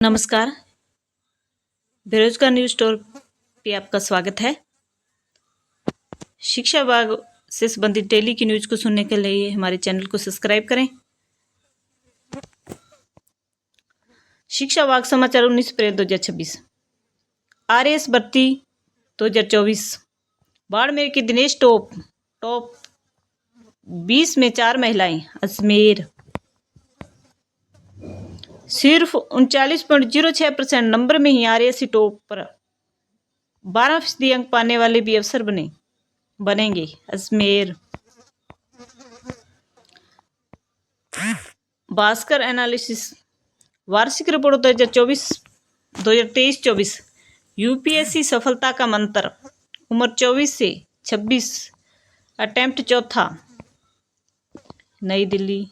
नमस्कार। बेरोजगार news store पे आपका स्वागत है। शिक्षा विभाग से संबंधित डेली की न्यूज को सुनने के लिए हमारे चैनल को सब्सक्राइब करें। शिक्षा विभाग समाचार 19 अप्रैल 2026। आरएएस भर्ती 2024। बाड़मेर की दिनेश टॉप 20 में 4 महिलाएं। अजमेर सिर्फ 39.06% नंबर में ही आरएएस टॉप पर 12% अंक पाने वाले भी अफसर बनेंगे। अजमेर भास्कर एनालिसिस वार्षिक रिपोर्ट 2023-24। यूपीएससी सफलता का मंत्र। उम्र 24 से 26। अटेम्प्ट चौथा। नई दिल्ली।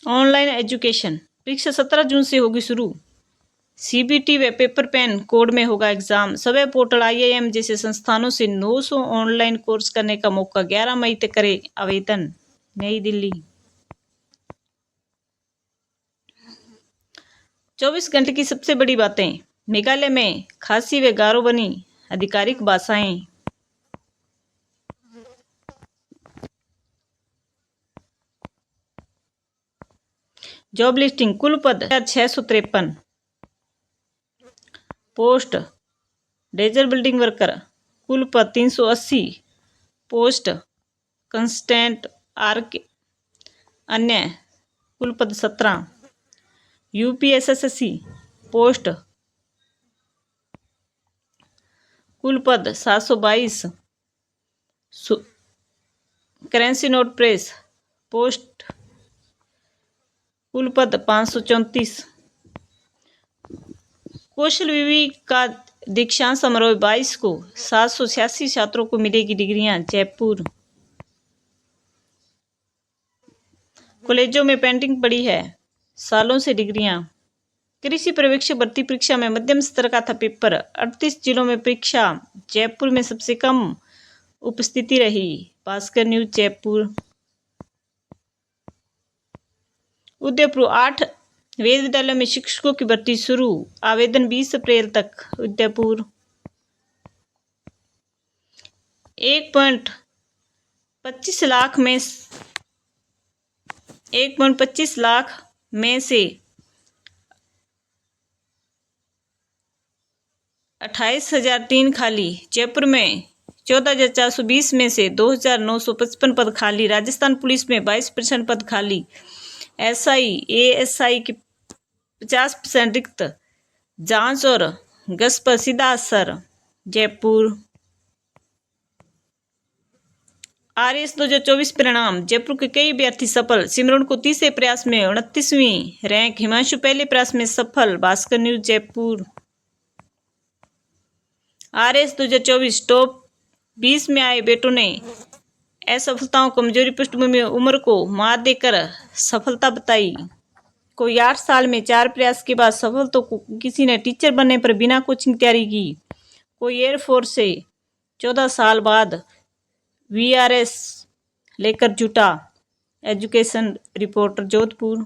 ऑनलाइन एजुकेशन परीक्षा 17 जून से होगी शुरू। सीबीटी व पेपर पेन कोड में होगा एग्जाम। सभी पोर्टल आईआईएम जैसे संस्थानों से 900 ऑनलाइन कोर्स करने का मौका। 11 मई तक करे आवेदन। नई दिल्ली। 24 घंटे की सबसे बड़ी बातें। मेघालय में खासी व गारो बनी आधिकारिक भाषाएं। जॉब लिस्टिंग कुल पद 653। पोस्ट डेजर बिल्डिंग वर्कर कुल पद 380। पोस्ट कंस्टेंट आर्क अन्य कुल पद 17। यूपीएसएससी पोस्ट कुल पद 722। करेंसी नोट प्रेस पोस्ट कुल पद 534। कौशल विवि का दीक्षांत समारोह 22 को। 786 छात्रों को मिलेगी डिग्रियां। जयपुर कॉलेजों में पेंडिंग पड़ी है सालों से डिग्रियां। कृषि पर्यवेक्षक भर्ती परीक्षा में मध्यम स्तर का था पेपर। 38 जिलों में परीक्षा। जयपुर में सबसे कम उपस्थिति रही। भास्कर न्यूज जयपुर। उदयपुर 8 वेद विद्यालय में शिक्षकों की भर्ती शुरू। आवेदन 20 अप्रैल तक। उदयपुर 1.25 लाख में 1.25 लाख में से 28,003 खाली। जयपुर में 14,420 में से 2,955 पद खाली। राजस्थान पुलिस में 22% पद खाली। एसआई एएसआई के 50% रिक्त। जांच और गश्त पर सीधा असर। जयपुर आरएएस 2024 परिणाम। जयपुर के कई अभ्यर्थी सफल। सिमरन को तीसरे प्रयास में 29वीं रैंक। हिमांशु पहले प्रयास में सफल। Bhaskar news Jaipur. RAS 2024 top 20 में आए बेटों ने असफलताओं कमजोरी पृष्ठभूमि में उम्र को मात देकर सफलता बताई। कोई 8 साल में 4 प्रयास के बाद सफल तो किसी ने टीचर बनने पर बिना कोचिंग तैयारी की। कोई एयरफोर्स से 14 साल बाद वीआरएस लेकर जुटा। Education reporter Jodhpur.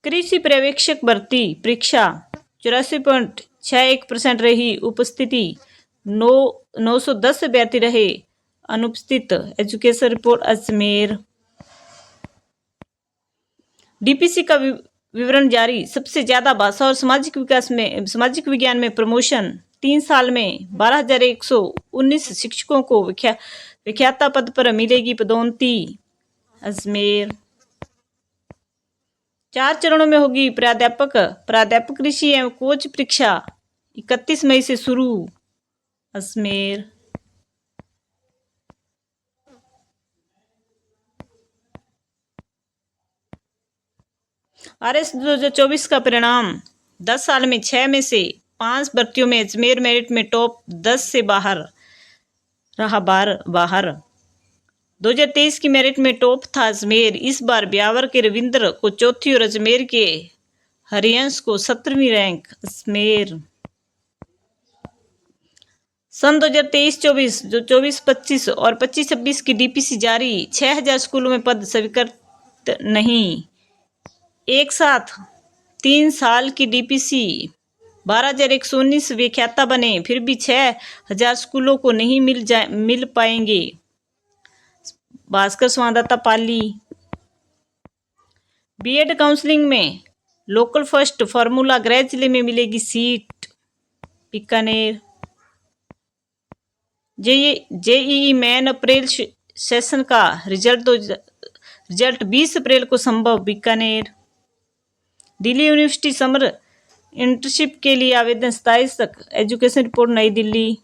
कृषि पर्यवेक्षक भर्ती परीक्षा 84.61% रही उपस्थिति। 910 अभ्यर्थी रहे अनुपस्थित। Education report Ajmer. डीपीसी का विवरण जारी। सबसे ज्यादा भाषा और सामाजिक विज्ञान में प्रमोशन। 3 साल में 12,119 शिक्षकों को व्याख्याता पद पर मिलेगी पदोन्नति। अजमेर 4 चरणों में होगी प्राध्यापक कृषि एवं कोच परीक्षा 31 मई से शुरू। अजमेर आरएएस 2024 का परिणाम। 10 साल में 6 में से 5 भर्तियों में अजमेर मेरिट में टॉप 10 से बाहर रहा। बाहर 2023 की मेरिट में टॉप था अजमेर। इस बार ब्यावर के रविंद्र को चौथी और अजमेर के हरियंश को 17वीं रैंक। अजमेर सन 2023-24 जो 24-25 और 25-26 की डीपीसी जारी। 6,000 स्कूलों में पद स्वीकृत नहीं। एक साथ 3 साल की डीपीसी 12,119 व्याख्याता बने, फिर भी 6,000 स्कूलों को नहीं मिल पाएंगे। भास्कर संवाददाता पाली। बीएड काउंसलिंग में लोकल फर्स्ट फॉर्मूला, गृह जिले में मिलेगी सीट। बीकानेर। जेईई मेन अप्रैल सेशन का रिजल्ट 20 अप्रैल को संभव। Bikaner. Delhi university summer internship के लिए आवेदन 27 तक। एजुकेशन रिपोर्ट नई दिल्ली।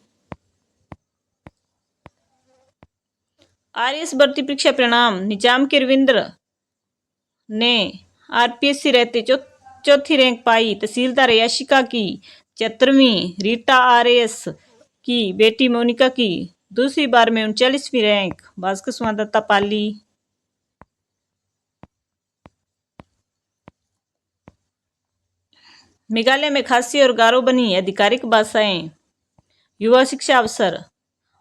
आरएएस भर्ती परीक्षा परिणाम। निजाम के रविंद्र ने आरपीएससी रहते चौथी रैंक पाई। तहसीलदार याशिका की 74वीं, रीटा आरएएस की बेटी मोनिका की दूसरी बार में 39वीं रैंक। भास्कर संवाददाता पाली। मेघालय में खासी और गारो बनी आधिकारिक भाषाएं। युवा शिक्षा अवसर।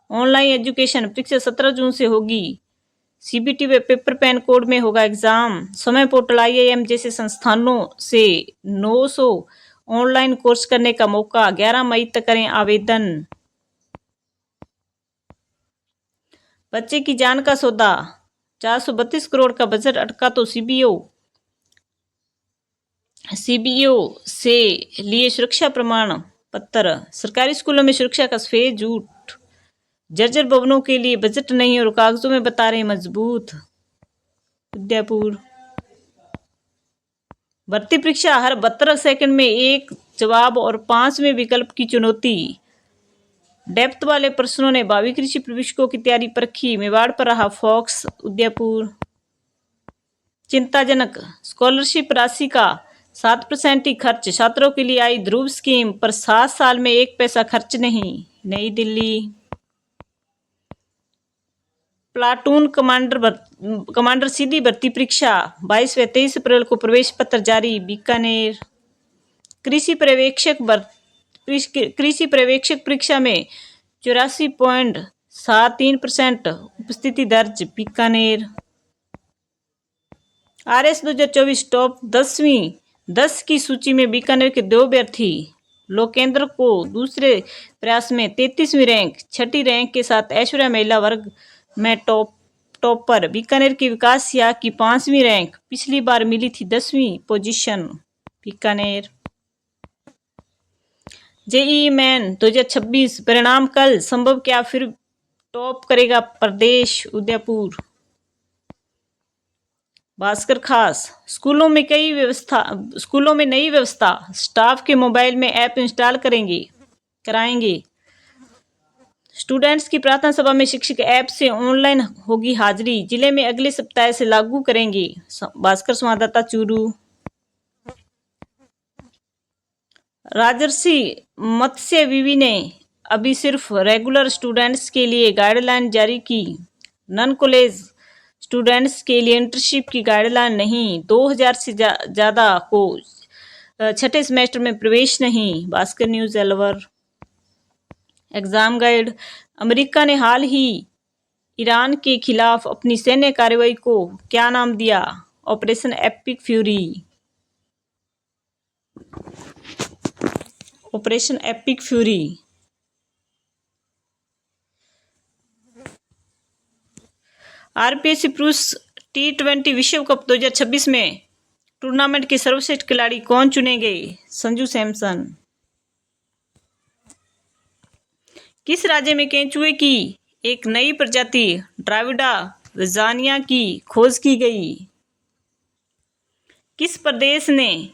ऑनलाइन एजुकेशन परीक्षा 17 जून से होगी। सीबीटी व पेपर पेन कोड में होगा एग्जाम। समय पोर्टल आईआईएम जैसे संस्थानों से 900 ऑनलाइन कोर्स करने का मौका। 11 मई तक करें आवेदन। बच्चे की जान का सौदा। 432 करोड़ का बजट अटका तो सीबीओ से लिए सुरक्षा प्रमाण पत्र। सरकारी स्कूलों में सुरक्षा का सफेद झूठ। जर्जर भवनों के लिए बजट नहीं और कागजों में बता रहे मजबूत। उदयपुर। भर्ती परीक्षा हर 72 सेकंड में एक जवाब और 5वें विकल्प की चुनौती। डेप्थ वाले प्रश्नों ने भावी कृषि प्रशिक्षकों की तैयारी परखी। मेवाड़ पर रहा फॉक्स। उदयपुर। चिंताजनक। स्कॉलरशिप राशि का 7% ही खर्च। छात्रों के लिए आई ध्रुव स्कीम पर 7 साल में 1 पैसा खर्च नहीं। नई दिल्ली। प्लाटून कमांडर सीधी भर्ती परीक्षा 22 व 23 अप्रैल को प्रवेश पत्र जारी। बीकानेर। कृषि पर्यवेक्षक परीक्षा में 84.73% उपस्थिति दर्ज। बीकानेर। आरएस 2024 टॉप 10 की सूची में बीकानेर के 2 अभ्यर्थी। लोकेंद्र को दूसरे प्रयास में 33वीं रैंक। छठी रैंक के साथ ऐश्वर्या महिला वर्ग में टॉपर। बीकानेर के विकास सिया की 5वीं रैंक। पिछली बार मिली थी 10वीं पोजीशन। बीकानेर। जेईई मेन 2026 परिणाम कल संभव, क्या फिर टॉप करेगा प्रदेश। उदयपुर। भास्कर खास। स्कूलों में नई व्यवस्था। स्टाफ के मोबाइल में ऐप इंस्टॉल कराएंगे। स्टूडेंट्स की प्रार्थना सभा में शिक्षक ऐप से ऑनलाइन होगी हाजिरी। जिले में अगले सप्ताह से लागू करेंगे। भास्कर संवाददाता चूरू। राजर्षि मत्स्य विवि ने अभी सिर्फ रेगुलर स्टूडेंट्स के लिए गाइडलाइन जारी की। नॉन कॉलेज स्टूडेंट्स के लिए इंटर्नशिप की गाइडलाइन नहीं। 2000 से ज्यादा को छठे सेमेस्टर में प्रवेश नहीं। Bhaskar news Alwar. Exam guide. America ने हाल ही ईरान के खिलाफ अपनी सैन्य कार्रवाई को क्या नाम दिया? Operation epic fury. Operation epic fury. RPSC पुरुष T20 विश्व कप 2026 में टूर्नामेंट के सर्वश्रेष्ठ खिलाड़ी कौन चुने गए? संजू सैमसन। किस राज्य में केंचुए की एक नई प्रजाति ड्राविडा विजानिया की खोज की गई? किस प्रदेश ने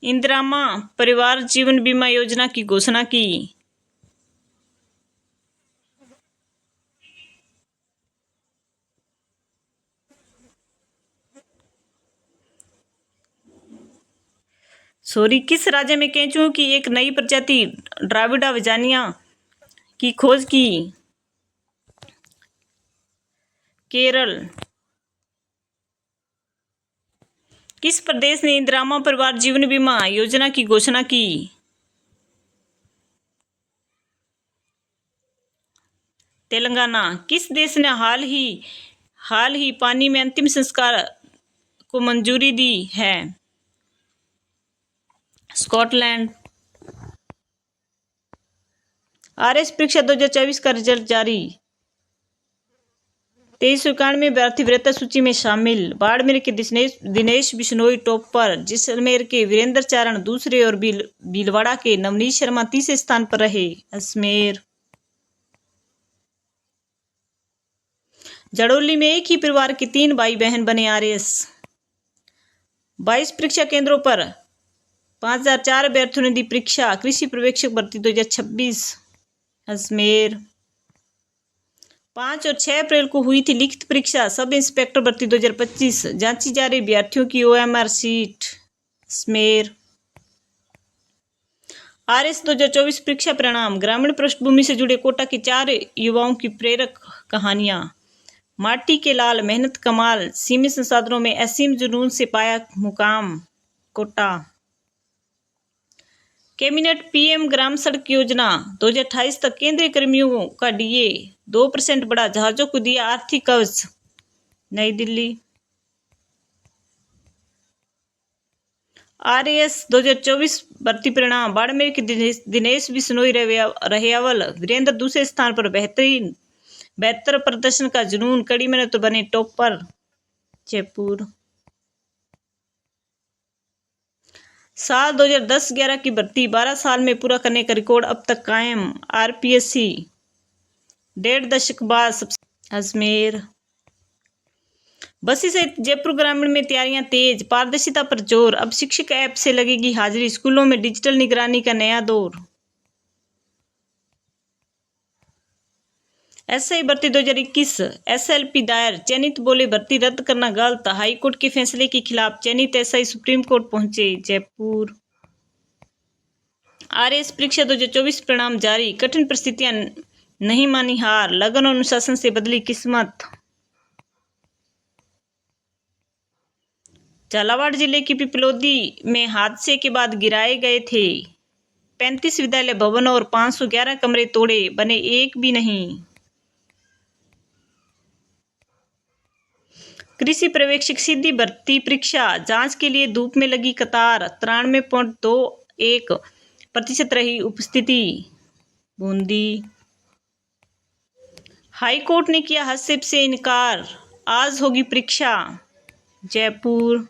इंदिरामा परिवार जीवन बीमा योजना की घोषणा की? किस राज्य में केंचुओं की एक नई प्रजाति ड्राविडा विजानिया की खोज की? केरल। किस प्रदेश ने इंदिरामा परिवार जीवन बीमा योजना की घोषणा की? तेलंगाना। किस देश ने हाल ही पानी में अंतिम संस्कार को मंजूरी दी है? स्कॉटलैंड। आरएस परीक्षा 2024 का रिजल्ट जारी। 2391 विद्यार्थी वृत्ति सूची में शामिल। बाड़मेर के दिनेश बिश्नोई टॉप पर, जैसलमेर के वीरेंद्र चारण दूसरे और भीलवाड़ा के नवनीत शर्मा तीसरे स्थान पर रहे। अजमेर। जड़ोली में एक ही परिवार के 3 भाई बहन बने आरएस। 22 परीक्षा केंद्रों पर 5004 अभ्यर्थियों ने दी परीक्षा। कृषि पर्यवेक्षक भर्ती 2026। अजमेर। 5 और 6 अप्रैल को हुई थी लिखित परीक्षा सब इंस्पेक्टर भर्ती 2025। जांची जा रही अभ्यर्थियों की ओएमआर सीट। अजमेर। आरएस 2024 परीक्षा परिणाम। ग्रामीण पृष्ठभूमि से जुड़े कोटा के 4 युवाओं की प्रेरक कहानियां। माटी के लाल, मेहनत कमाल, सीमित संसाधनों में असीम जुनून से पाया मुकाम। कोटा। कैबिनेट पीएम ग्राम सड़क योजना 2028 तक केंद्रीय कर्मियों का डीए 2% बढ़ा, जहाजों को दिया आर्थिक कवच। नई दिल्ली। आरएस 2024 भर्ती परिणाम। बाड़मेर के दिनेश बिश्नोई रहे अव्वल, वीरेंद्र दूसरे स्थान पर। बेहतर प्रदर्शन का जुनून, कड़ी मेहनत बने टॉप पर। जयपुर। साल 2010-11 की भर्ती 12 साल में पूरा करने का रिकॉर्ड अब तक कायम। आरपीएससी 1.5 दशक बाद। अजमेर। बसी सहित जयपुर ग्रामीण में तैयारियां तेज, पारदर्शिता पर जोर। अब शिक्षक ऐप से लगेगी हाजिरी, स्कूलों में डिजिटल निगरानी का नया दौर। एसआई भर्ती 2021। एसएलपी दायर, चयनित बोले भर्ती रद्द करना गलत। हाईकोर्ट के फैसले के खिलाफ चयनित एसआई सुप्रीम कोर्ट पहुंचे। जयपुर। आरएस परीक्षा 2024 परिणाम जारी। कठिन परिस्थितियां नहीं मानी हार, लगन और अनुशासन से बदली किस्मत। झालावाड़ जिले की पिपलोदी में हादसे के बाद गिराए गए थे 35 विद्यालय भवन और 511 कमरे तोड़े, बने एक भी नहीं। कृषि पर्यवेक्षक सीधी भर्ती परीक्षा जांच के लिए धूप में लगी कतार। 93.21% रही उपस्थिति। बूंदी। हाईकोर्ट ने किया हस्तक्षेप से इनकार, आज होगी परीक्षा। Jaipur.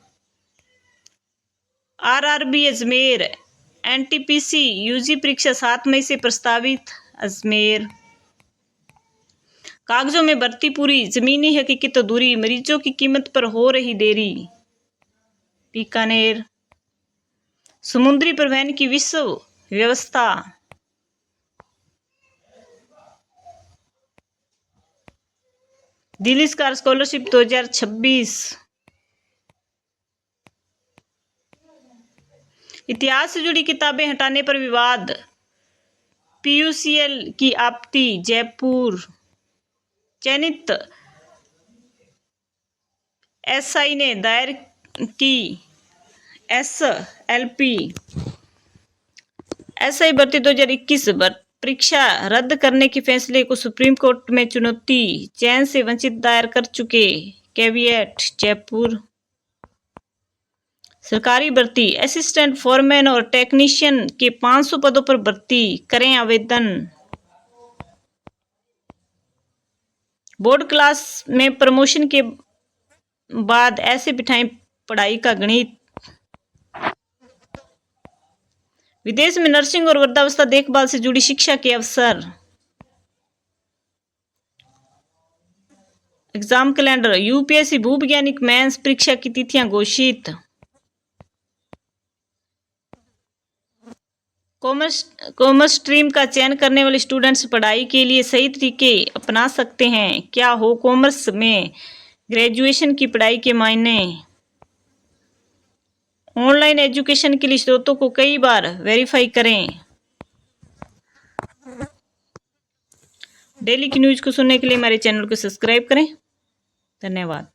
RRB Ajmer NTPC UG परीक्षा 7 मई से प्रस्तावित। अजमेर। कागजों में भर्ती पूरी, जमीनी हकीकत अधूरी, मरीजों की कीमत पर हो रही देरी। बीकानेर। समुद्री परिवहन की विश्व व्यवस्था। Delhi scholar scholarship 2026। इतिहास से जुड़ी किताबें हटाने पर विवाद, पीयूसीएल की आपत्ति। जयपुर। चयनित एसआई ने दायर की एसएलपी। एसआई भर्ती 2021 परीक्षा रद्द करने के फैसले को सुप्रीम कोर्ट में चुनौती, चयन से वंचित दायर कर चुके कैविएट। जयपुर। सरकारी भर्ती असिस्टेंट फोरमैन और टेक्नीशियन के 500 पदों पर भर्ती, करें आवेदन। बोर्ड क्लास में प्रमोशन के बाद ऐसे बिठाएं पढ़ाई का गणित। विदेश में नर्सिंग और वृद्धावस्था देखभाल से जुड़ी शिक्षा के अवसर। Exam calendar. यूपीएससी भूवैज्ञानिक मेंस परीक्षा की तिथियां घोषित। कॉमर्स स्ट्रीम का चयन करने वाले स्टूडेंट्स पढ़ाई के लिए सही तरीके अपना सकते हैं। क्या हो कॉमर्स में ग्रेजुएशन की पढ़ाई के मायने। ऑनलाइन एजुकेशन के लिए स्रोतों को कई बार वेरीफाई करें। डेली की न्यूज को सुनने के लिए हमारे चैनल को सब्सक्राइब करें। धन्यवाद।